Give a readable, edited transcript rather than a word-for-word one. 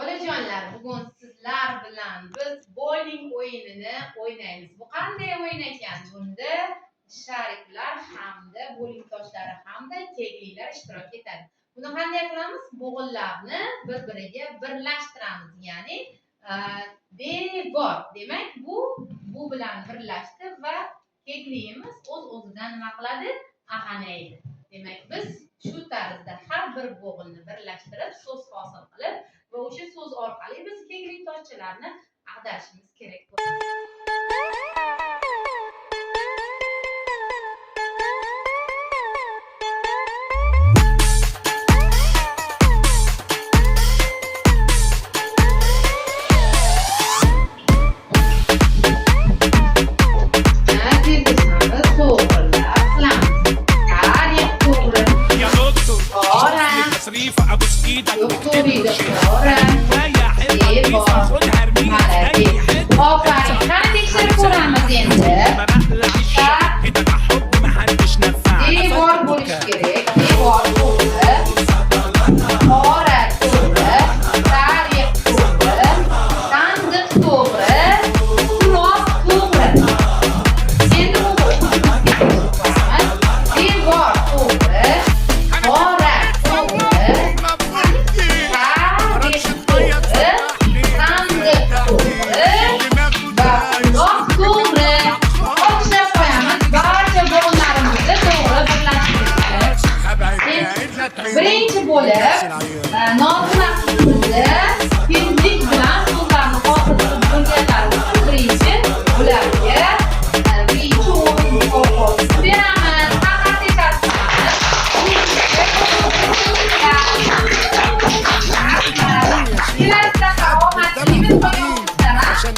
Bolajonlar, bugun sizlar bilan biz bowling o'yinini o'ynaymiz. Bu qanday o'yin ekan? Bunda shariklar hamda bowling toshlari hamda kegliklar ishtirok etadi. Buni qanday qilamiz? Bo'g'inlarni bir-biriga birlashtiramiz. Ya'ni devor. Demak, bu bilan birlashdi va kegligimiz o'z-o'zidan nima qiladi? Ag'anaydi. Demak, biz shu tarzda har bir bo'g'inni birlashtirib, so'z hosil qilib va o'sha so'z orqali biz keglik toshchalarni ag'darishimiz kerak bo'ladi. Birinchi bo'lib, nozim aqlimizni tezlik bilan so'zlarni hosil qilib bo'lganlarimiz birinchi ularga birinchi o'rin mukofotini beramiz. Haqiqiy tasdiqlamiz. Kelasi safar omadlimiz bilan birlashib